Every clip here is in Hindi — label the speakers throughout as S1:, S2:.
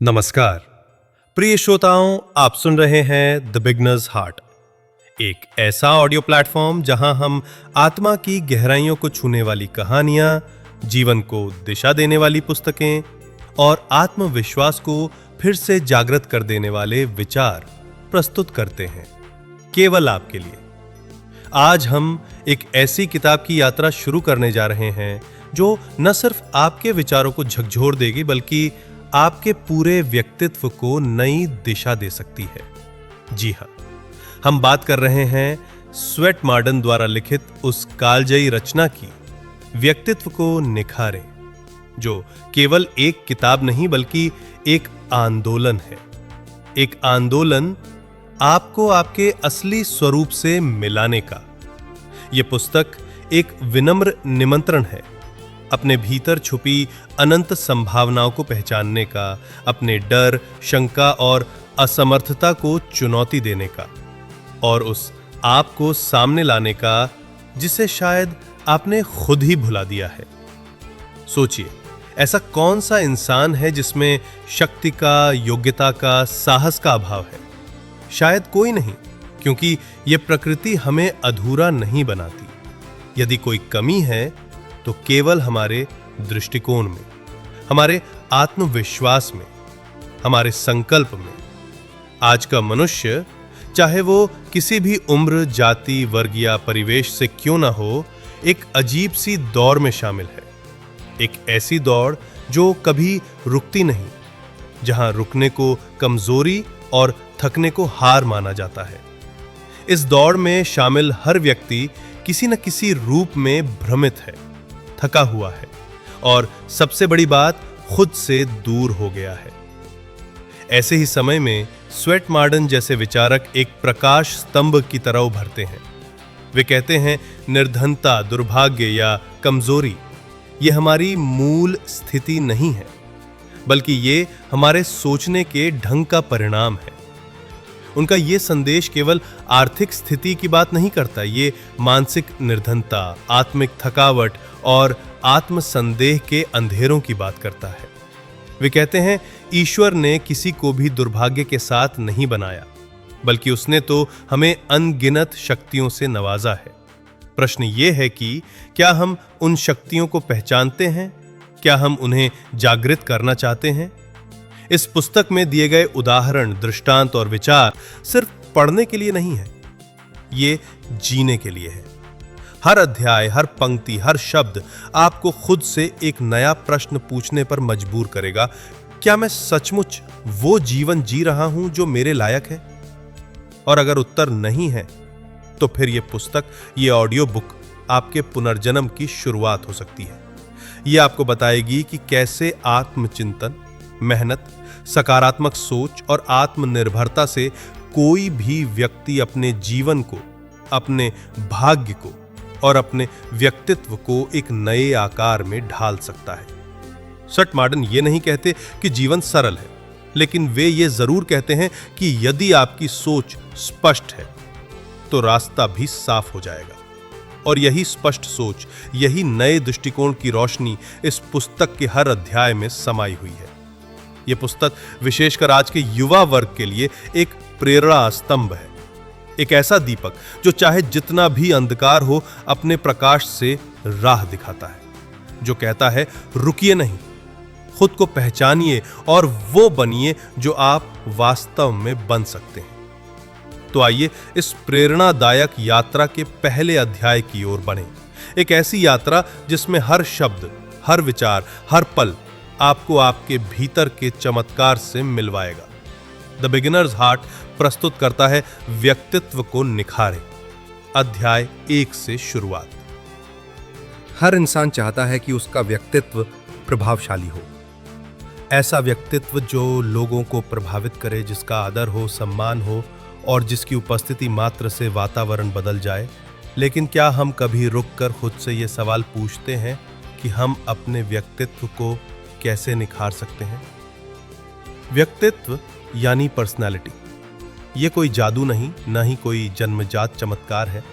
S1: नमस्कार प्रिय श्रोताओं, आप सुन रहे हैं द बिगनर्स हार्ट, एक ऐसा ऑडियो प्लेटफॉर्म जहां हम आत्मा की गहराइयों को छूने वाली कहानियां, जीवन को दिशा देने वाली पुस्तकें और आत्मविश्वास को फिर से जागृत कर देने वाले विचार प्रस्तुत करते हैं, केवल आपके लिए। आज हम एक ऐसी किताब की यात्रा शुरू करने जा रहे हैं जो न सिर्फ आपके विचारों को झकझोर देगी बल्कि आपके पूरे व्यक्तित्व को नई दिशा दे सकती है। जी हां, हम बात कर रहे हैं स्वेट मार्डन द्वारा लिखित उस कालजयी रचना की, व्यक्तित्व को निखारें, जो केवल एक किताब नहीं बल्कि एक आंदोलन है। एक आंदोलन आपको आपके असली स्वरूप से मिलाने का। यह पुस्तक एक विनम्र निमंत्रण है, अपने भीतर छुपी अनंत संभावनाओं को पहचानने का, अपने डर, शंका और असमर्थता को चुनौती देने का और उस आप को सामने लाने का जिसे शायद आपने खुद ही भुला दिया है। सोचिए, ऐसा कौन सा इंसान है जिसमें शक्ति का, योग्यता का, साहस का अभाव है? शायद कोई नहीं, क्योंकि यह प्रकृति हमें अधूरा नहीं बनाती। यदि कोई कमी है तो केवल हमारे दृष्टिकोण में, हमारे आत्मविश्वास में, हमारे संकल्प में। आज का मनुष्य, चाहे वो किसी भी उम्र, जाति, वर्ग या परिवेश से क्यों ना हो, एक अजीब सी दौड़ में शामिल है। एक ऐसी दौड़ जो कभी रुकती नहीं, जहां रुकने को कमजोरी और थकने को हार माना जाता है। इस दौड़ में शामिल हर व्यक्ति किसी न किसी रूप में भ्रमित है, थका हुआ है और सबसे बड़ी बात, खुद से दूर हो गया है। ऐसे ही समय में स्वेट मार्डन जैसे विचारक एक प्रकाश स्तंभ की तरह उभरते हैं। वे कहते हैं, निर्धनता, दुर्भाग्य या कमजोरी ये हमारी मूल स्थिति नहीं है, बल्कि ये हमारे सोचने के ढंग का परिणाम है। उनका ये संदेश केवल आर्थिक स्थिति की बात नहीं करता, ये मानसिक निर्धनता, आत्मिक थकावट और आत्मसंदेह के अंधेरों की बात करता है। वे कहते हैं, ईश्वर ने किसी को भी दुर्भाग्य के साथ नहीं बनाया, बल्कि उसने तो हमें अनगिनत शक्तियों से नवाजा है। प्रश्न ये है कि क्या हम उन शक्तियों को पहचानते हैं? क्या हम उन्हें जागृत करना चाहते हैं? इस पुस्तक में दिए गए उदाहरण, दृष्टांत और विचार सिर्फ पढ़ने के लिए नहीं है, ये जीने के लिए है। हर अध्याय, हर पंक्ति, हर शब्द आपको खुद से एक नया प्रश्न पूछने पर मजबूर करेगा। क्या मैं सचमुच वो जीवन जी रहा हूं जो मेरे लायक है? और अगर उत्तर नहीं है, तो फिर यह पुस्तक, ये ऑडियो बुक आपके पुनर्जन्म की शुरुआत हो सकती है। यह आपको बताएगी कि कैसे आत्मचिंतन, मेहनत, सकारात्मक सोच और आत्मनिर्भरता से कोई भी व्यक्ति अपने जीवन को, अपने भाग्य को और अपने व्यक्तित्व को एक नए आकार में ढाल सकता है। स्वेट मार्डन ये नहीं कहते कि जीवन सरल है, लेकिन वे ये जरूर कहते हैं कि यदि आपकी सोच स्पष्ट है तो रास्ता भी साफ हो जाएगा। और यही स्पष्ट सोच, यही नए दृष्टिकोण की रोशनी इस पुस्तक के हर अध्याय में समाई हुई है। यह पुस्तक विशेषकर आज के युवा वर्ग के लिए एक प्रेरणा स्तंभ है, एक ऐसा दीपक जो चाहे जितना भी अंधकार हो, अपने प्रकाश से राह दिखाता है, जो कहता है, रुकिए नहीं, खुद को पहचानिए और वो बनिए जो आप वास्तव में बन सकते हैं। तो आइए इस प्रेरणादायक यात्रा के पहले अध्याय की ओर बढ़ें। एक ऐसी यात्रा जिसमें हर शब्द, हर विचार, हर पल आपको आपके भीतर के चमत्कार से मिलवाएगा। द बिगिनर्स हार्ट प्रस्तुत करता है व्यक्तित्व को निखारें, अध्याय 1 से शुरुआत।
S2: हर इंसान चाहता है कि उसका व्यक्तित्व प्रभावशाली हो। ऐसा व्यक्तित्व जो लोगों को प्रभावित करे, जिसका आदर हो, सम्मान हो और जिसकी उपस्थिति मात्र से वातावरण बदल जाए। लेकिन क्या हम कभी रुककर खुद से ये सवाल पूछते हैं कि हम अपने व्यक्तित्व को कैसे निखार सकते हैं? व्यक्तित्व यानी पर्सनालिटी, ये कोई जादू नहीं, न ही कोई जन्मजात चमत्कार है।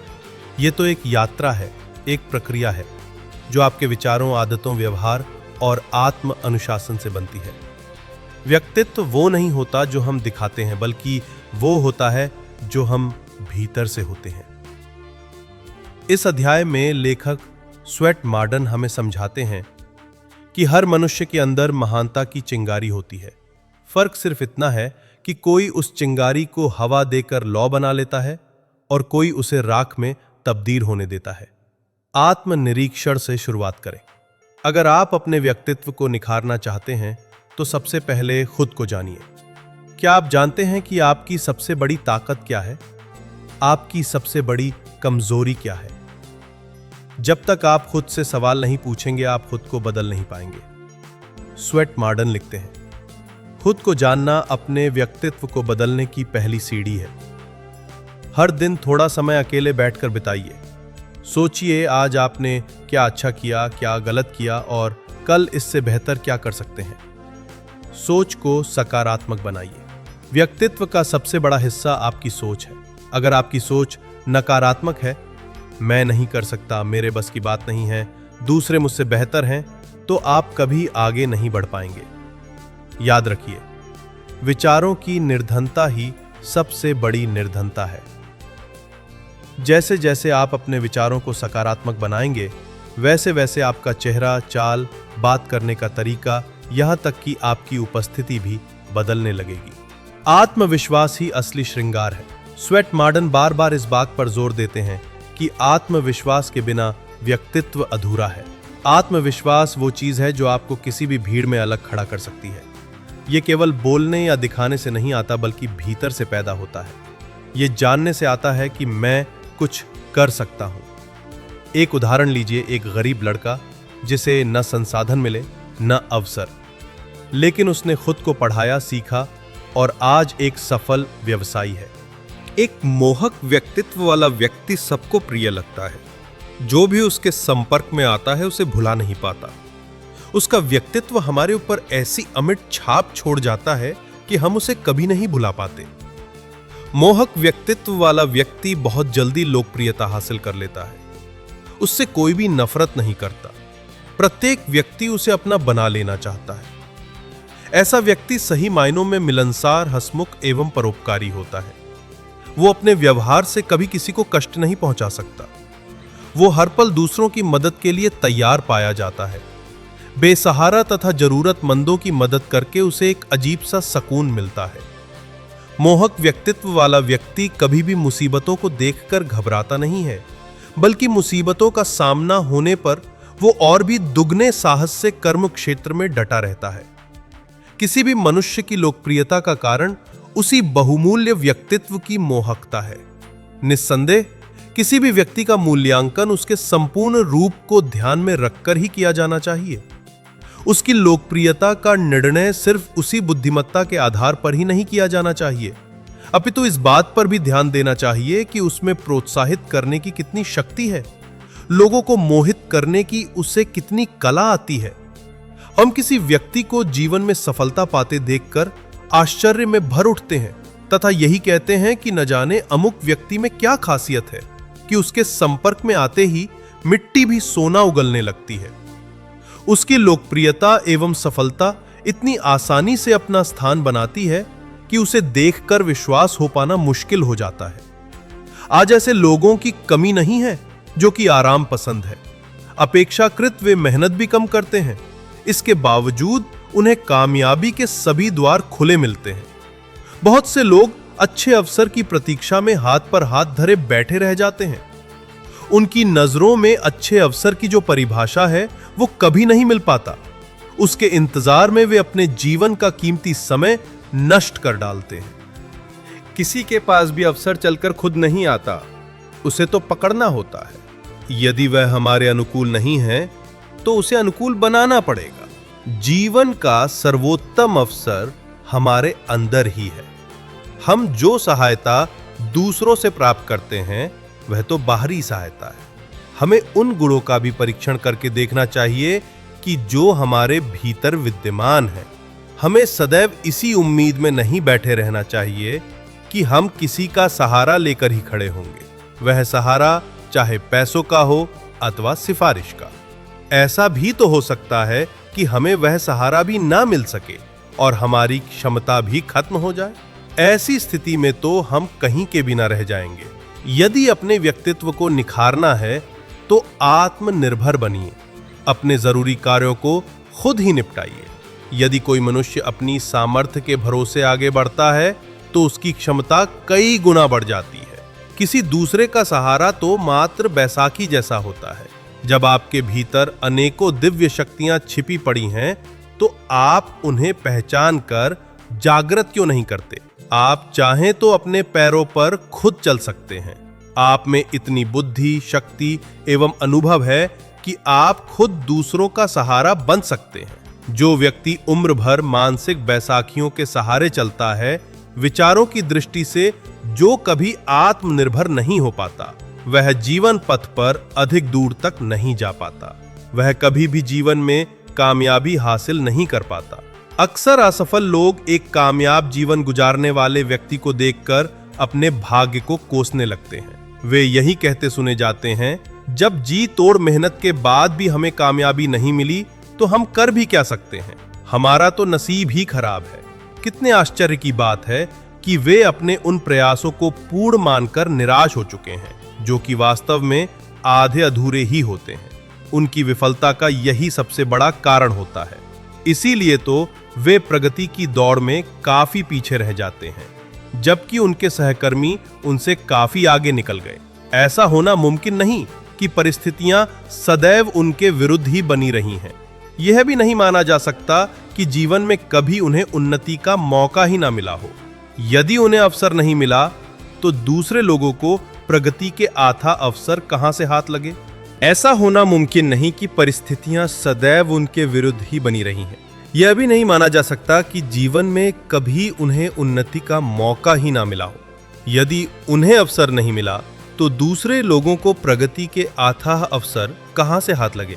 S2: ये तो एक यात्रा है, एक प्रक्रिया है जो आपके विचारों, आदतों, व्यवहार और आत्म अनुशासन से बनती है।
S1: व्यक्तित्व वो नहीं होता जो हम दिखाते हैं, बल्कि वो होता है जो हम भीतर से होते हैं। इस अध्याय में लेखक स्वेट मार्डन हमें समझाते हैं कि हर मनुष्य के अंदर महानता की चिंगारी होती है। फर्क सिर्फ इतना है कि कोई उस चिंगारी को हवा देकर लौ बना लेता है और कोई उसे राख में तब्दील होने देता है। आत्मनिरीक्षण से शुरुआत करें। अगर आप अपने व्यक्तित्व को निखारना चाहते हैं तो सबसे पहले खुद को जानिए। क्या आप जानते हैं कि आपकी सबसे बड़ी ताकत क्या है? आपकी सबसे बड़ी कमजोरी क्या है? जब तक आप खुद से सवाल नहीं पूछेंगे, आप खुद को बदल नहीं पाएंगे। स्वेट मार्डन लिखते हैं, खुद को जानना अपने व्यक्तित्व को बदलने की पहली सीढ़ी है। हर दिन थोड़ा समय अकेले बैठकर बिताइए। सोचिए आज आपने क्या अच्छा किया, क्या गलत किया और कल इससे बेहतर क्या कर सकते हैं। सोच को सकारात्मक बनाइए। व्यक्तित्व का सबसे बड़ा हिस्सा आपकी सोच है। अगर आपकी सोच नकारात्मक है, मैं नहीं कर सकता, मेरे बस की बात नहीं है, दूसरे मुझसे बेहतर हैं, तो आप कभी आगे नहीं बढ़ पाएंगे। याद रखिए, विचारों की निर्धनता ही सबसे बड़ी निर्धनता है। जैसे जैसे आप अपने विचारों को सकारात्मक बनाएंगे, वैसे वैसे आपका चेहरा, चाल, बात करने का तरीका, यहां तक कि आपकी उपस्थिति भी बदलने लगेगी। आत्मविश्वास ही असली श्रृंगार है। स्वेट मार्डन बार बार इस बात पर जोर देते हैं कि आत्मविश्वास के बिना व्यक्तित्व अधूरा है। आत्मविश्वास वो चीज है जो आपको किसी भी भीड़ में अलग खड़ा कर सकती है। ये केवल बोलने या दिखाने से नहीं आता, बल्कि भीतर से पैदा होता है। ये जानने से आता है कि मैं कुछ कर सकता हूं। एक उदाहरण लीजिए, एक गरीब लड़का जिसे न संसाधन मिले न अवसर, लेकिन उसने खुद को पढ़ाया, सीखा और आज एक सफल व्यवसायी है।
S2: एक मोहक व्यक्तित्व वाला व्यक्ति सबको प्रिय लगता है। जो भी उसके संपर्क में आता है उसे भुला नहीं पाता। उसका व्यक्तित्व हमारे ऊपर ऐसी अमिट छाप छोड़ जाता है कि हम उसे कभी नहीं भुला पाते। मोहक व्यक्तित्व वाला व्यक्ति बहुत जल्दी लोकप्रियता हासिल कर लेता है। उससे कोई भी नफरत नहीं करता। प्रत्येक व्यक्ति उसे अपना बना लेना चाहता है। ऐसा व्यक्ति सही मायनों में मिलनसार, हंसमुख एवं परोपकारी होता है। वो अपने व्यवहार से कभी किसी को कष्ट नहीं पहुंचा सकता। वो हर पल दूसरों की मदद के लिए तैयार पाया जाता है। बेसहारा तथा जरूरतमंदों की मदद करके उसे एक अजीब सा सुकून मिलता है। मोहक व्यक्तित्व वाला व्यक्ति कभी भी मुसीबतों को देखकर घबराता नहीं है, बल्कि मुसीबतों का सामना होने पर वो और भी दुगने साहस से कर्म क्षेत्र में डटा रहता है। किसी भी मनुष्य की लोकप्रियता का कारण उसी बहुमूल्य व्यक्तित्व की मोहकता है। निस्संदेह किसी भी व्यक्ति का मूल्यांकन उसके संपूर्ण रूप को ध्यान में रखकर ही किया जाना चाहिए। उसकी लोकप्रियता का निर्णय सिर्फ उसी बुद्धिमत्ता के आधार पर ही नहीं किया जाना चाहिए, अपितु इस बात पर भी ध्यान देना चाहिए कि उसमें प्रोत्साहित करने की कितनी शक्ति है, लोगों को मोहित करने की उसे कितनी कला आती है। हम किसी व्यक्ति को जीवन में सफलता पाते देखकर आश्चर्य में भर उठते हैं तथा यही कहते हैं कि न जाने अमुक व्यक्ति में क्या खासियत है कि उसके संपर्क में आते ही मिट्टी भी सोना उगलने लगती है। उसकी लोकप्रियता एवं सफलता इतनी आसानी से अपना स्थान बनाती है कि उसे देखकर विश्वास हो पाना मुश्किल हो जाता है। आज ऐसे लोगों की कमी नहीं है जो कि आराम पसंद है। अपेक्षाकृत वे मेहनत भी कम करते हैं, इसके बावजूद उन्हें कामयाबी के सभी द्वार खुले मिलते हैं। बहुत से लोग अच्छे अवसर की प्रतीक्षा में हाथ पर हाथ धरे बैठे रह जाते हैं। उनकी नजरों में अच्छे अवसर की जो परिभाषा है वो कभी नहीं मिल पाता। उसके इंतजार में वे अपने जीवन का कीमती समय नष्ट कर डालते हैं।
S1: किसी के पास भी अवसर चलकर खुद नहीं आता, उसे तो पकड़ना होता है। यदि वह हमारे अनुकूल नहीं है तो उसे अनुकूल बनाना पड़ेगा। जीवन का सर्वोत्तम अवसर हमारे अंदर ही है। हम जो सहायता दूसरों से प्राप्त करते हैं वह तो बाहरी सहायता है। हमें उन गुणों का भी परीक्षण करके देखना चाहिए कि जो हमारे भीतर विद्यमान है। हमें सदैव इसी उम्मीद में नहीं बैठे रहना चाहिए कि हम किसी का सहारा लेकर ही खड़े होंगे, वह सहारा चाहे पैसों का हो अथवा सिफारिश का। ऐसा भी तो हो सकता है कि हमें वह सहारा भी ना मिल सके और हमारी क्षमता भी खत्म हो जाए? ऐसी स्थिति में तो हम कहीं के भी ना रह जाएंगे। यदि अपने व्यक्तित्व को निखारना है तो आत्मनिर्भर बनिए, अपने जरूरी कार्यों को खुद ही निपटाइए। यदि कोई मनुष्य अपनी सामर्थ्य के भरोसे आगे बढ़ता है तो उसकी क्षमता कई गुना बढ़ जाती है। किसी दूसरे का सहारा तो मात्र बैसाखी जैसा होता है। जब आपके भीतर अनेकों दिव्य शक्तियां छिपी पड़ी हैं तो आप उन्हें पहचान कर जागृत क्यों नहीं करते? आप चाहें तो अपने पैरों पर खुद चल सकते हैं। आप में इतनी बुद्धि, शक्ति एवं अनुभव है कि आप खुद दूसरों का सहारा बन सकते हैं। जो व्यक्ति उम्र भर मानसिक बैसाखियों के सहारे चलता है, विचारों की दृष्टि से जो कभी आत्मनिर्भर नहीं हो पाता, वह जीवन पथ पर अधिक दूर तक नहीं जा पाता। वह कभी भी जीवन में कामयाबी हासिल नहीं कर पाता। अक्सर असफल लोग एक कामयाब जीवन गुजारने वाले व्यक्ति को देखकर अपने भाग्य को कोसने लगते हैं। वे यही कहते सुने जाते हैं, जब जी तोड़ मेहनत के बाद भी हमें कामयाबी नहीं मिली तो हम कर भी क्या सकते हैं, हमारा तो नसीब ही खराब है। कितने आश्चर्य की बात है कि वे अपने उन प्रयासों को पूर्ण मानकर निराश हो चुके हैं, जो कि वास्तव में आधे अधूरे ही होते हैं। उनकी विफलता का यही सबसे बड़ा कारण होता है। इसीलिए तो वे प्रगति की दौड़ में काफी पीछे रह जाते हैं, जबकि उनके सहकर्मी उनसे काफी आगे निकल गए। ऐसा होना मुमकिन नहीं कि परिस्थितियां सदैव उनके विरुद्ध ही बनी रही हैं। यह भी नहीं माना जा सकता कि जीवन में कभी उन्हें उन्नति का मौका ही ना मिला हो। यदि उन्हें अवसर नहीं मिला तो दूसरे लोगों को प्रगति के अथाह अवसर कहां से हाथ लगे? ऐसा होना मुमकिन नहीं कि परिस्थितियां सदैव उनके विरुद्ध ही बनी रही हैं। यह भी नहीं माना जा सकता कि जीवन में कभी उन्हें उन्नति का मौका ही ना मिला हो। यदि उन्हें अवसर नहीं मिला तो दूसरे लोगों को प्रगति के अथाह अवसर कहां से हाथ लगे?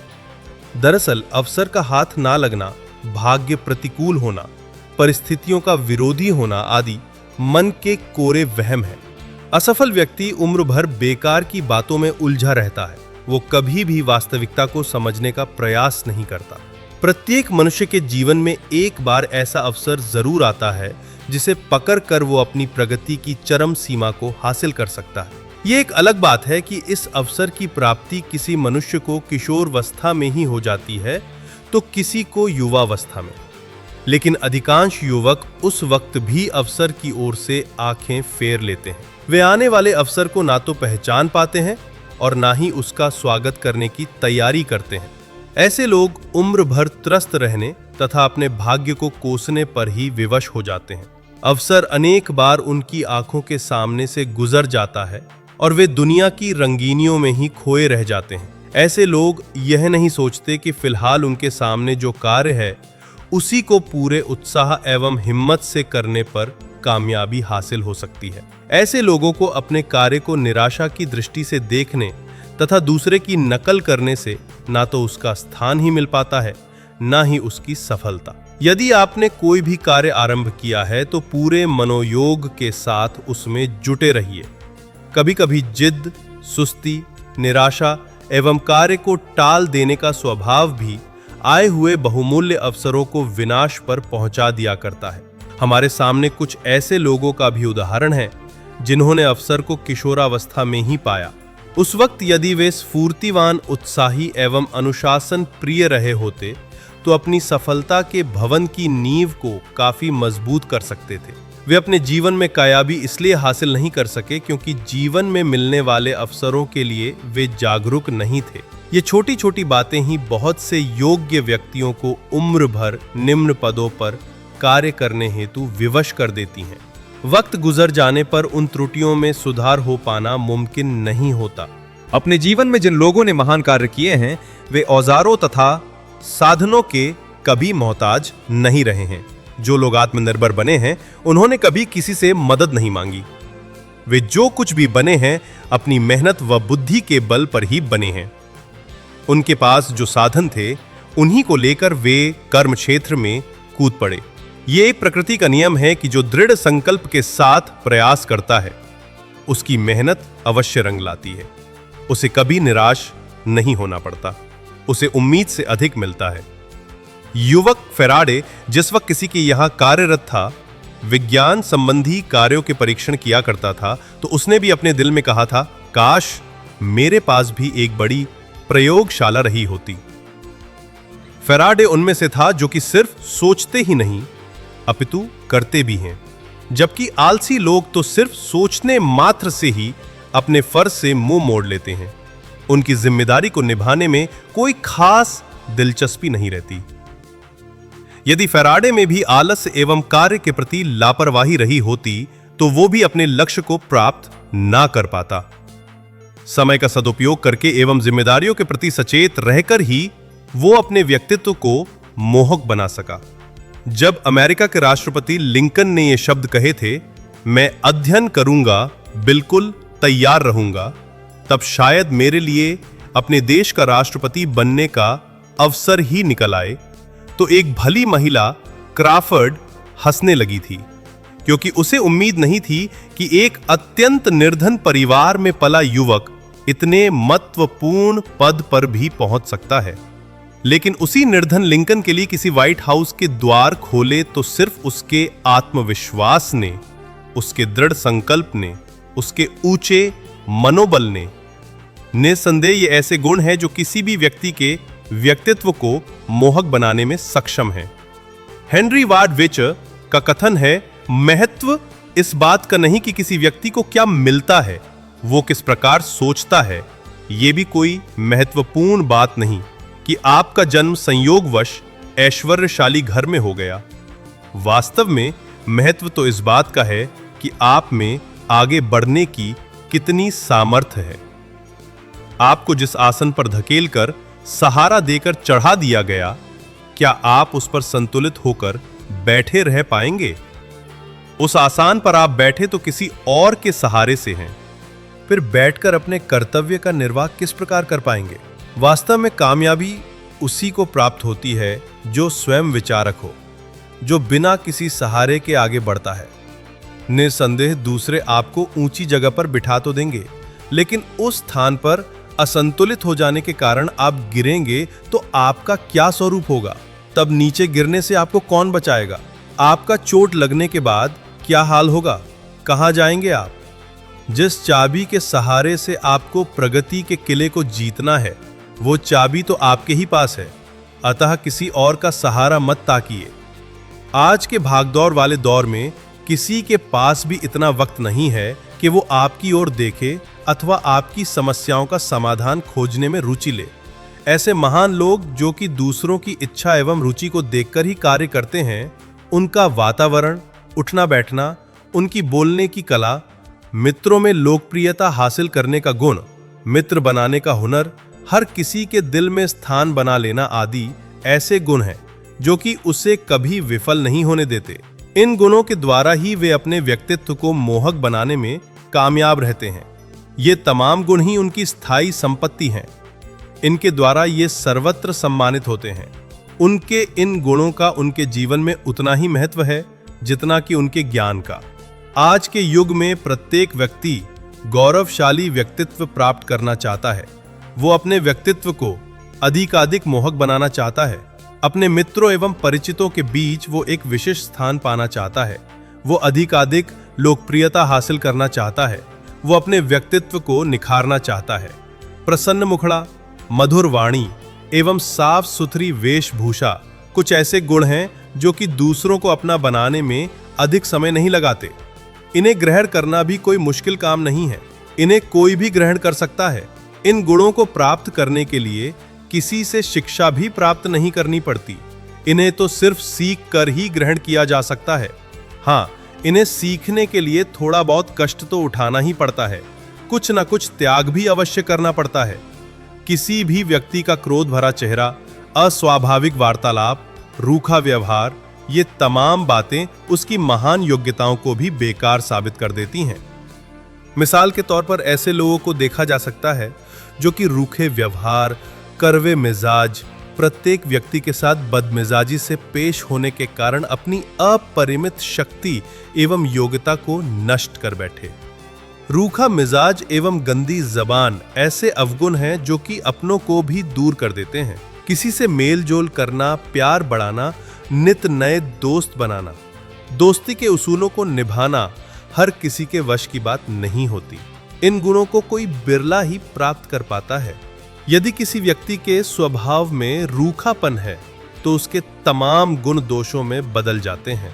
S1: दरअसल अवसर का हाथ ना लगना, भाग्य प्रतिकूल होना, परिस्थितियों का विरोधी होना आदि मन के कोरे वहम है। असफल व्यक्ति उम्र भर बेकार की बातों में उलझा रहता है। वो कभी भी वास्तविकता को समझने का प्रयास नहीं करता। प्रत्येक मनुष्य के जीवन में एक बार ऐसा अवसर जरूर आता है जिसे पकड़कर वो अपनी प्रगति की चरम सीमा को हासिल कर सकता है। ये एक अलग बात है कि इस अवसर की प्राप्ति किसी मनुष्य को किशोरावस्था में ही हो जाती है तो किसी को युवावस्था में। लेकिन अधिकांश युवक उस वक्त भी अवसर की ओर से आंखें फेर लेते हैं। वे आने वाले अवसर को ना तो पहचान पाते हैं और ना ही उसका स्वागत करने की तैयारी करते हैं। ऐसे लोग उम्र भर त्रस्त रहने तथा अपने भाग्य को कोसने पर ही विवश हो जाते हैं। अवसर अनेक बार उनकी आंखों के सामने से गुजर जाता है और वे दुनिया की रंगीनियों में ही खोए रह जाते हैं। ऐसे लोग यह नहीं सोचते कि फिलहाल उनके सामने जो कार्य है उसी को पूरे उत्साह एवं हिम्मत से करने पर कामयाबी हासिल हो सकती है। ऐसे लोगों को अपने कार्य को निराशा की दृष्टि से देखने तथा दूसरे की नकल करने से ना तो उसका स्थान ही मिल पाता है, ना ही उसकी सफलता। यदि आपने कोई भी कार्य आरंभ किया है तो पूरे मनोयोग के साथ उसमें जुटे रहिए। कभी कभी जिद, सुस्ती, निराशा एवं कार्य को टाल देने का स्वभाव भी आए हुए बहुमूल्य अवसरों को विनाश पर पहुंचा दिया करता है। हमारे सामने कुछ ऐसे लोगों का भी उदाहरण है जिन्होंने अवसर को किशोरावस्था में ही पाया। उस वक्त यदि वे स्फूर्तिवान, उत्साही एवं अनुशासन प्रिय रहे होते तो अपनी सफलता के भवन की नींव को काफी मजबूत कर सकते थे। वे अपने जीवन में कामयाबी इसलिए हासिल नहीं कर सके क्योंकि जीवन में मिलने वाले अवसरों के लिए वे जागरूक नहीं थे। ये छोटी छोटी बातें ही बहुत से योग्य व्यक्तियों को उम्र भर निम्न पदों पर कार्य करने हेतु विवश कर देती हैं। वक्त गुजर जाने पर उन त्रुटियों में सुधार हो पाना मुमकिन नहीं होता।
S3: अपने जीवन में जिन लोगों ने महान कार्य किए हैं वे औजारों तथा साधनों के कभी मोहताज नहीं रहे हैं। जो लोग आत्मनिर्भर बने हैं उन्होंने कभी किसी से मदद नहीं मांगी। वे जो कुछ भी बने हैं अपनी मेहनत व बुद्धि के बल पर ही बने हैं। उनके पास जो साधन थे उन्हीं को लेकर वे कर्म क्षेत्र में कूद पड़े। ये एक प्रकृति का नियम है कि जो दृढ़ संकल्प के साथ प्रयास करता है उसकी मेहनत अवश्य रंग लाती है। उसे कभी निराश नहीं होना पड़ता, उसे उम्मीद से अधिक मिलता है। युवक फेराडे जिस वक्त किसी के यहां कार्यरत था, विज्ञान संबंधी कार्यों के परीक्षण किया करता था, तो उसने भी अपने दिल में कहा था, काश मेरे पास भी एक बड़ी प्रयोगशाला रही होती। फेराडे उनमें से था जो कि सिर्फ सोचते ही नहीं अपितु करते भी हैं, जबकि आलसी लोग तो सिर्फ सोचने मात्र से ही अपने फर्ज से मुंह मोड़ लेते हैं। उनकी जिम्मेदारी को निभाने में कोई खास दिलचस्पी नहीं रहती। यदि फेराडे में भी आलस्य एवं कार्य के प्रति लापरवाही रही होती तो वो भी अपने लक्ष्य को प्राप्त ना कर पाता। समय का सदुपयोग करके एवं जिम्मेदारियों के प्रति सचेत रहकर ही वो अपने व्यक्तित्व को मोहक बना सका। जब अमेरिका के राष्ट्रपति लिंकन ने ये शब्द कहे थे, मैं अध्ययन करूंगा, बिल्कुल तैयार रहूंगा, तब शायद मेरे लिए अपने देश का राष्ट्रपति बनने का अवसर ही निकल आए, तो एक भली महिला क्राफर्ड हंसने लगी थी, क्योंकि उसे उम्मीद नहीं थी कि एक अत्यंत निर्धन परिवार में पला युवक इतने महत्वपूर्ण पद पर भी पहुंच सकता है। लेकिन उसी निर्धन लिंकन के लिए किसी व्हाइट हाउस के द्वार खोले तो सिर्फ उसके आत्मविश्वास ने, उसके दृढ़ संकल्प ने, उसके ऊंचे मनोबल ने। निसंदेह ये ऐसे गुण हैं जो किसी भी व्यक्ति के व्यक्तित्व को मोहक बनाने में सक्षम हैं। हेनरी वार्ड बेकर का कथन है, महत्व इस बात का नहीं कि किसी व्यक्ति को क्या मिलता है, वो किस प्रकार सोचता है। ये भी कोई महत्वपूर्ण बात नहीं कि आपका जन्म संयोगवश ऐश्वर्यशाली घर में हो गया। वास्तव में महत्व तो इस बात का है कि आप में आगे बढ़ने की कितनी सामर्थ्य है। आपको जिस आसन पर धकेलकर सहारा देकर चढ़ा दिया गया, क्या आप उस पर संतुलित होकर बैठे रह पाएंगे? उस आसान पर आप बैठे तो किसी और के सहारे से हैं।
S2: फिर बैठकर अपने कर्तव्य का निर्वाह किस प्रकार कर पाएंगे? वास्तव में कामयाबी उसी को प्राप्त होती है जो स्वयं विचारक हो, जो बिना किसी सहारे के आगे बढ़ता है। निसंदेह दूसरे आपको ऊंची जगह पर बिठा तो देंगे, लेकिन उस स्थान पर असंतुलित हो जाने के कारण आप गिरेंगे तो आपका क्या स्वरूप होगा? तब नीचे गिरने से आपको कौन बचाएगा? आपका चोट लगने के बाद क्या हाल होगा? कहां जाएंगे आप? जिस चाबी के सहारे से आपको प्रगति के किले को जीतना है, वो चाबी तो आपके ही पास है। अतः किसी और का सहारा मत ताकिए। आज के भागदौड़ वाले दौर में किसी के पास भी इतना वक्त नहीं है कि वो आपकी ओर देखे अथवा आपकी समस्याओं का समाधान खोजने में रुचि ले। ऐसे महान लोग जो कि दूसरों की इच्छा एवं रुचि को देखकर ही कार्य करते हैं, उनका वातावरण, उठना बैठना, उनकी बोलने की कला, मित्रों में लोकप्रियता हासिल करने का गुण, मित्र बनाने का हुनर, हर किसी के दिल में स्थान बना लेना आदि ऐसे गुण हैं जो कि उसे कभी विफल नहीं होने देते। इन गुणों के द्वारा ही वे अपने व्यक्तित्व को मोहक बनाने में कामयाब रहते हैं। ये तमाम गुण ही उनकी स्थायी संपत्ति हैं। इनके द्वारा ये सर्वत्र सम्मानित होते हैं। उनके इन गुणों का उनके जीवन में उतना ही महत्व है जितना कि उनके ज्ञान का। आज के युग में प्रत्येक व्यक्ति गौरवशाली व्यक्तित्व प्राप्त करना चाहता है। वो अपने व्यक्तित्व को अधिकाधिक मोहक बनाना चाहता है। अपने मित्रों एवं परिचितों के बीच वो एक विशिष्ट स्थान पाना चाहता है। वो अधिकाधिक लोकप्रियता हासिल करना चाहता है। वो अपने व्यक्तित्व को निखारना चाहता है। प्रसन्न मुखड़ा, मधुर वाणी एवं साफ सुथरी वेशभूषा कुछ ऐसे गुण हैं जो कि दूसरों को अपना बनाने में अधिक समय नहीं लगाते। इन्हें ग्रहण करना भी कोई मुश्किल काम नहीं है। इन्हें कोई भी ग्रहण कर सकता है। इन गुणों को प्राप्त करने के लिए किसी से शिक्षा भी प्राप्त नहीं करनी पड़ती। इन्हें तो सिर्फ सीख कर ही ग्रहण किया जा सकता है। हाँ, इन्हें सीखने के लिए थोड़ा बहुत कष्ट तो उठाना ही पड़ता है। कुछ न कुछ त्याग भी अवश्य करना पड़ता है। किसी भी व्यक्ति का क्रोध भरा चेहरा, अस्वाभाविक वार्तालाप, रूखा व्यवहार, ये तमाम बातें उसकी महान योग्यताओं को भी बेकार साबित कर देती हैं। मिसाल के तौर पर ऐसे लोगों को देखा जा सकता है जो कि रूखे व्यवहार, कड़वे मिजाज, प्रत्येक व्यक्ति के साथ बदमिजाजी से पेश होने के कारण अपनी अपरिमित शक्ति एवं योग्यता को नष्ट कर बैठे। रूखा मिजाज एवं गंदी जबान ऐसे अवगुण हैं जो कि अपनों को भी दूर कर देते हैं।
S1: किसी से मेल जोल करना, प्यार बढ़ाना, नित नए दोस्त बनाना, दोस्ती के उसूलों को निभाना हर किसी के वश की बात नहीं होती। इन गुणों को कोई बिरला ही प्राप्त कर पाता है। यदि किसी व्यक्ति के स्वभाव में रूखापन है तो उसके तमाम गुण दोषों में बदल जाते हैं।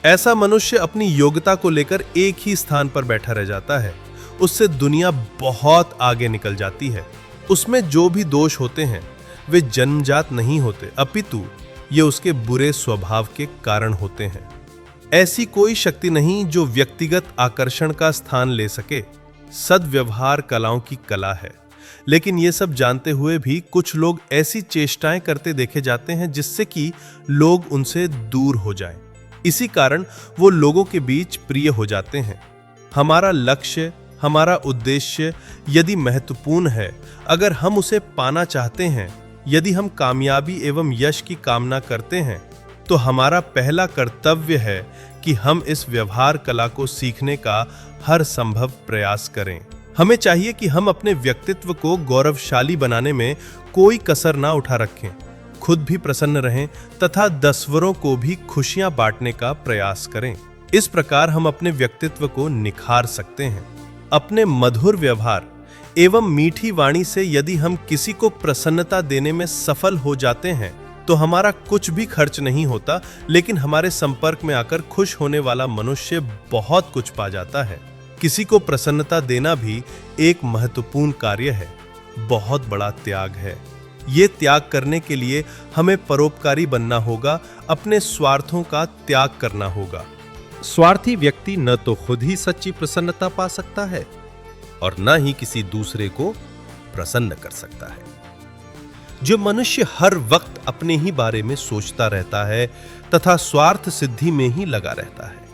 S1: ऐसा मनुष्य अपनी योग्यता को लेकर एक ही स्थान पर बैठा रह जाता है। उससे दुनिया बहुत आगे निकल जाती है। उसमें जो भी दोष होते हैं वे जन्मजात नहीं होते, अपितु ये उसके बुरे स्वभाव के कारण होते हैं। ऐसी कोई शक्ति नहीं जो व्यक्तिगत आकर्षण का स्थान ले सके। सद्व्यवहार कलाओं की कला है, लेकिन ये सब जानते हुए भी कुछ लोग ऐसी चेष्टाएं करते देखे जाते हैं जिससे कि लोग उनसे दूर हो जाएं। इसी कारण वो लोगों के बीच प्रिय हो जाते हैं। हमारा लक्ष्य, हमारा उद्देश्य यदि महत्वपूर्ण है, अगर हम उसे पाना चाहते हैं, यदि हम कामयाबी एवं यश की कामना करते हैं, तो हमारा पहला कर्तव्य है कि हम इस व्यवहार कला को सीखने का हर संभव प्रयास करें। हमें चाहिए कि हम अपने व्यक्तित्व को गौरवशाली बनाने में कोई कसर ना उठा रखें, खुद भी प्रसन्न रहें तथा दसवरों को भी खुशियां बांटने का प्रयास करें। इस प्रकार हम अपने व्यक्तित्व को निखार सकते हैं। अपने मधुर व्यवहार एवं मीठी वाणी से यदि हम किसी को प्रसन्नता देने में सफल हो जाते हैं तो हमारा कुछ भी खर्च नहीं होता, लेकिन हमारे संपर्क में आकर खुश होने वाला मनुष्य बहुत कुछ पा जाता है। किसी को प्रसन्नता देना भी एक महत्वपूर्ण कार्य है, बहुत बड़ा त्याग है। ये त्याग करने के लिए हमें परोपकारी बनना होगा, अपने स्वार्थों का त्याग करना होगा।
S2: स्वार्थी व्यक्ति न तो खुद ही सच्ची प्रसन्नता पा सकता है और न ही किसी दूसरे को प्रसन्न कर सकता है। जो मनुष्य हर वक्त अपने ही बारे में सोचता रहता है तथा स्वार्थ सिद्धि में ही लगा रहता है,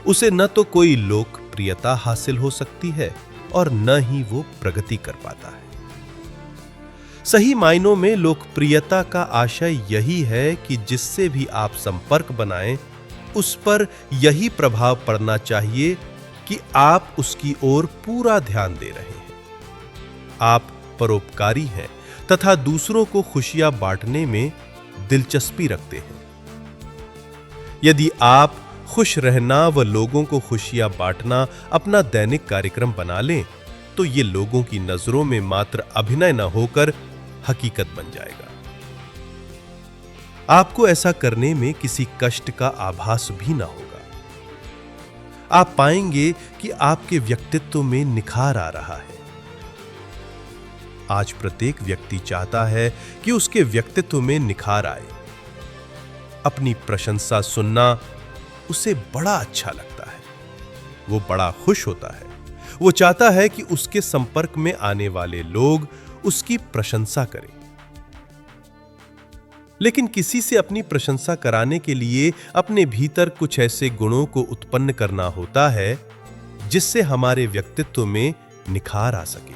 S2: उसे न तो कोई लोकप्रियता हासिल हो सकती है और न ही वो प्रगति कर पाता है। सही मायनों में लोकप्रियता का आशय यही है कि जिससे भी आप संपर्क बनाएं, उस पर यही प्रभाव पड़ना चाहिए कि आप उसकी ओर पूरा ध्यान दे रहे हैं, आप परोपकारी हैं तथा दूसरों को खुशियां बांटने में दिलचस्पी रखते हैं। यदि आप खुश रहना व लोगों को खुशियां बांटना अपना दैनिक कार्यक्रम बना लें, तो ये लोगों की नजरों में मात्र अभिनय न होकर हकीकत बन जाएगा। आपको ऐसा करने में किसी कष्ट का आभास भी ना होगा। आप पाएंगे कि आपके व्यक्तित्व में निखार आ रहा है। आज प्रत्येक व्यक्ति चाहता है कि उसके व्यक्तित्व में निखार आए। अपनी प्रशंसा सुनना उसे बड़ा अच्छा लगता है, वो बड़ा खुश होता है। वो चाहता है कि उसके संपर्क में आने वाले लोग उसकी प्रशंसा करें। लेकिन किसी से अपनी प्रशंसा कराने के लिए अपने भीतर कुछ ऐसे गुणों को उत्पन्न करना होता है जिससे हमारे व्यक्तित्व में निखार आ सके,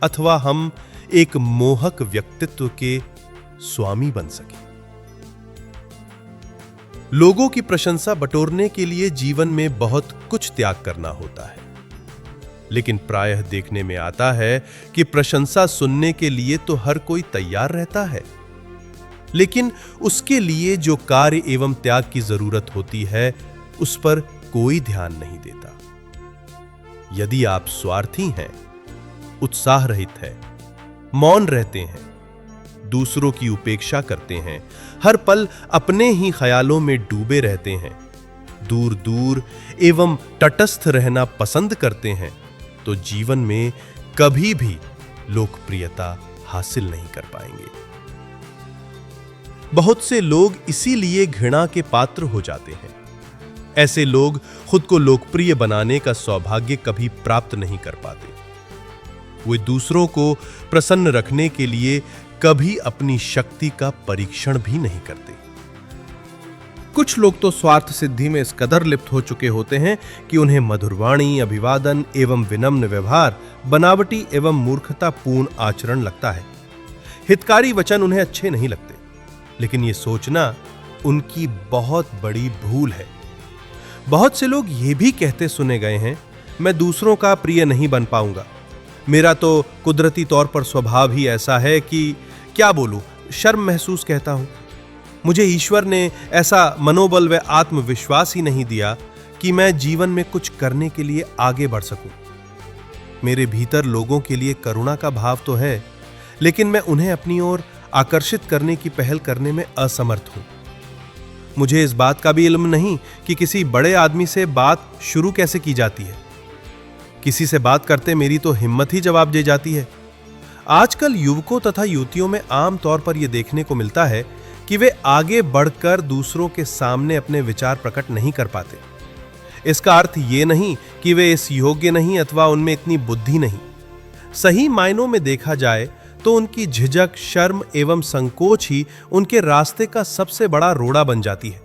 S2: अथवा हम एक मोहक व्यक्तित्व के स्वामी बन सके। लोगों की प्रशंसा बटोरने के लिए जीवन में बहुत कुछ त्याग करना होता है, लेकिन प्रायः देखने में आता है कि प्रशंसा सुनने के लिए तो हर कोई तैयार रहता है, लेकिन उसके लिए जो कार्य एवं त्याग की जरूरत होती है उस पर कोई ध्यान नहीं देता। यदि आप स्वार्थी हैं, उत्साह रहित हैं, मौन रहते हैं, दूसरों की उपेक्षा करते हैं, हर पल अपने ही ख्यालों में डूबे रहते हैं, दूर दूर एवं तटस्थ रहना पसंद करते हैं, तो जीवन में कभी भी लोकप्रियता हासिल नहीं कर पाएंगे। बहुत से लोग इसीलिए घृणा के पात्र हो जाते हैं। ऐसे लोग खुद को लोकप्रिय बनाने का सौभाग्य कभी प्राप्त नहीं कर पाते। वे दूसरों को प्रसन्न रखने के लिए कभी अपनी शक्ति का परीक्षण भी नहीं करते। कुछ लोग तो स्वार्थ सिद्धि में इस कदर लिप्त हो चुके होते हैं कि उन्हें मधुरवाणी, अभिवादन एवं विनम्र व्यवहार बनावटी एवं मूर्खतापूर्ण आचरण लगता है। हितकारी वचन उन्हें अच्छे नहीं लगते, लेकिन ये सोचना उनकी बहुत बड़ी भूल है। बहुत से लोग ये भी कहते सुने गए हैं, मैं दूसरों का प्रिय नहीं बन पाऊंगा, मेरा तो कुदरती तौर पर स्वभाव ही ऐसा है कि
S1: क्या बोलूं, शर्म महसूस कहता हूं। मुझे ईश्वर ने ऐसा मनोबल व आत्मविश्वास ही नहीं दिया कि मैं जीवन में कुछ करने के लिए आगे बढ़ सकूं। मेरे भीतर लोगों के लिए करुणा का भाव तो है, लेकिन मैं उन्हें अपनी ओर आकर्षित करने की पहल करने में असमर्थ हूं। मुझे इस बात का भी इल्म नहीं कि किसी बड़े आदमी से बात शुरू कैसे की जाती है। किसी से बात करते मेरी तो हिम्मत ही जवाब दे जाती है। आजकल युवकों तथा युवतियों में आम तौर पर यह देखने को मिलता है कि वे आगे बढ़कर दूसरों के सामने अपने विचार प्रकट नहीं कर पाते। इसका अर्थ ये नहीं कि वे इस योग्य नहीं अथवा उनमें इतनी बुद्धि नहीं। सही मायनों में देखा जाए तो उनकी झिझक, शर्म एवं संकोच ही उनके रास्ते का सबसे बड़ा रोड़ा बन जाती है।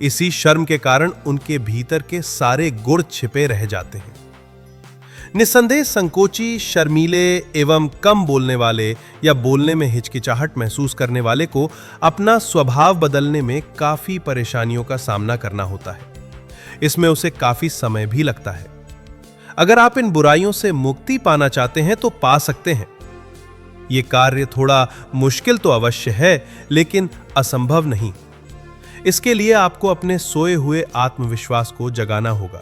S1: इसी शर्म के कारण उनके भीतर के सारे गुण छिपे रह जाते हैं। निस्संदेह संकोची, शर्मीले एवं कम बोलने वाले या बोलने में हिचकिचाहट महसूस करने वाले को अपना स्वभाव बदलने में काफी परेशानियों का सामना करना होता है। इसमें उसे काफी समय भी लगता है। अगर आप इन बुराइयों से मुक्ति पाना चाहते हैं तो पा सकते हैं। यह कार्य थोड़ा मुश्किल तो अवश्य है, लेकिन असंभव नहीं। इसके लिए आपको अपने सोए हुए आत्मविश्वास को जगाना होगा।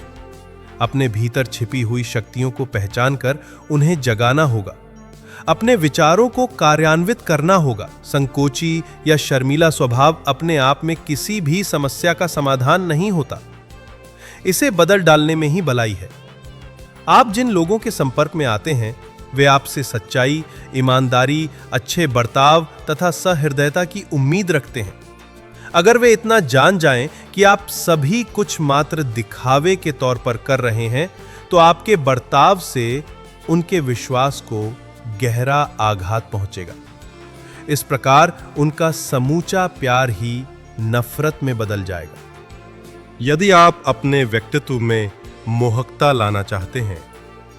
S1: अपने भीतर छिपी हुई शक्तियों को पहचान कर उन्हें जगाना होगा। अपने विचारों को कार्यान्वित करना होगा। संकोची या शर्मीला स्वभाव अपने आप में किसी भी समस्या का समाधान नहीं होता। इसे बदल डालने में ही भलाई है। आप जिन लोगों के संपर्क में आते हैं वे आपसे सच्चाई, ईमानदारी, अच्छे बर्ताव तथा सहृदयता की उम्मीद रखते हैं। अगर वे इतना जान जाएं कि आप सभी कुछ मात्र दिखावे के तौर पर कर रहे हैं, तो आपके बर्ताव से उनके विश्वास को गहरा आघात पहुंचेगा। इस प्रकार उनका समूचा प्यार ही नफरत में बदल जाएगा।
S2: यदि आप अपने व्यक्तित्व में मोहकता लाना चाहते हैं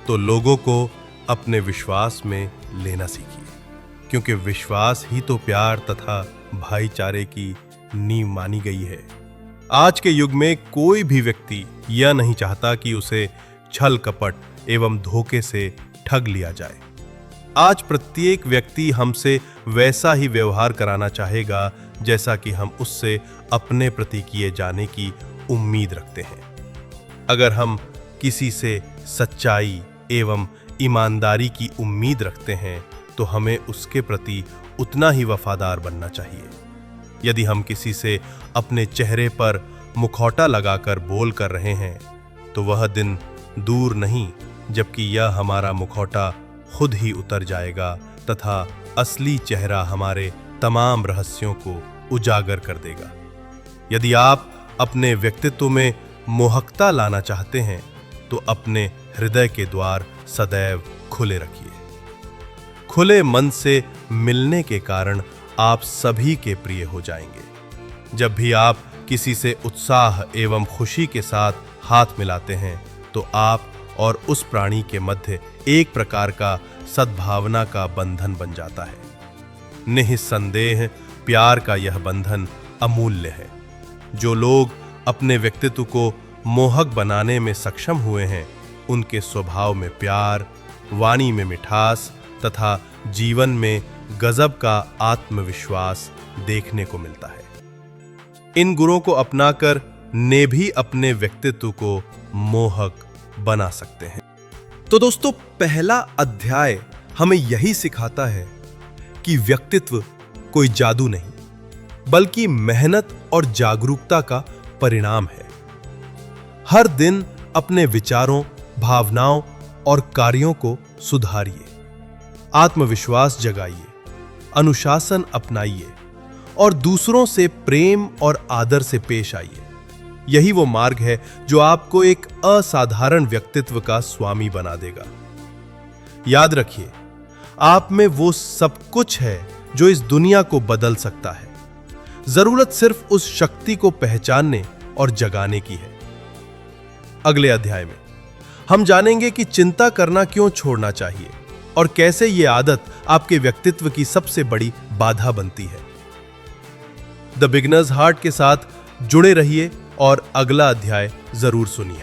S2: तो लोगों को अपने विश्वास में लेना सीखिए, क्योंकि विश्वास ही तो प्यार तथा भाईचारे की नींव मानी गई है। आज के युग में कोई भी व्यक्ति यह नहीं चाहता कि उसे छल कपट एवं धोखे से ठग लिया जाए। आज प्रत्येक व्यक्ति हमसे वैसा ही व्यवहार कराना चाहेगा जैसा कि हम उससे अपने प्रति किए जाने की उम्मीद रखते हैं। अगर हम किसी से सच्चाई एवं ईमानदारी की उम्मीद रखते हैं तो हमें उसके प्रति उतना ही वफादार बनना चाहिए। यदि हम किसी से अपने चेहरे पर मुखौटा लगाकर बोल कर रहे हैं तो वह दिन दूर नहीं जबकि यह हमारा मुखौटा खुद ही उतर जाएगा तथा असली चेहरा हमारे तमाम रहस्यों को उजागर कर देगा। यदि आप अपने व्यक्तित्व में मोहकता लाना चाहते हैं तो अपने हृदय के द्वार सदैव खुले रखिए। खुले मन से मिलने के कारण आप सभी के प्रिय हो जाएंगे। जब भी आप किसी से उत्साह एवं खुशी के साथ हाथ मिलाते हैं तो आप और उस प्राणी के मध्य एक प्रकार का सद्भावना का बंधन बन जाता है। निस्संदेह प्यार का यह बंधन अमूल्य है। जो लोग अपने व्यक्तित्व को मोहक बनाने में सक्षम हुए हैं उनके स्वभाव में प्यार, वाणी में मिठास तथा जीवन में गजब का आत्मविश्वास देखने को मिलता है। इन गुणों को अपनाकर ने भी अपने व्यक्तित्व को मोहक बना सकते हैं।
S1: तो दोस्तों, पहला अध्याय हमें यही सिखाता है कि व्यक्तित्व कोई जादू नहीं बल्कि मेहनत और जागरूकता का परिणाम है। हर दिन अपने विचारों, भावनाओं और कार्यों को सुधारिए, आत्मविश्वास जगाइए, अनुशासन अपनाइए और दूसरों से प्रेम और आदर से पेश आइए। यही वो मार्ग है जो आपको एक असाधारण व्यक्तित्व का स्वामी बना देगा। याद रखिए, आप में वो सब कुछ है जो इस दुनिया को बदल सकता है। जरूरत सिर्फ उस शक्ति को पहचानने और जगाने की है। अगले अध्याय में हम जानेंगे कि चिंता करना क्यों छोड़ना चाहिए और कैसे ये आदत आपके व्यक्तित्व की सबसे बड़ी बाधा बनती है। द बिगनर्स हार्ट के साथ जुड़े रहिए और अगला अध्याय जरूर सुनिए।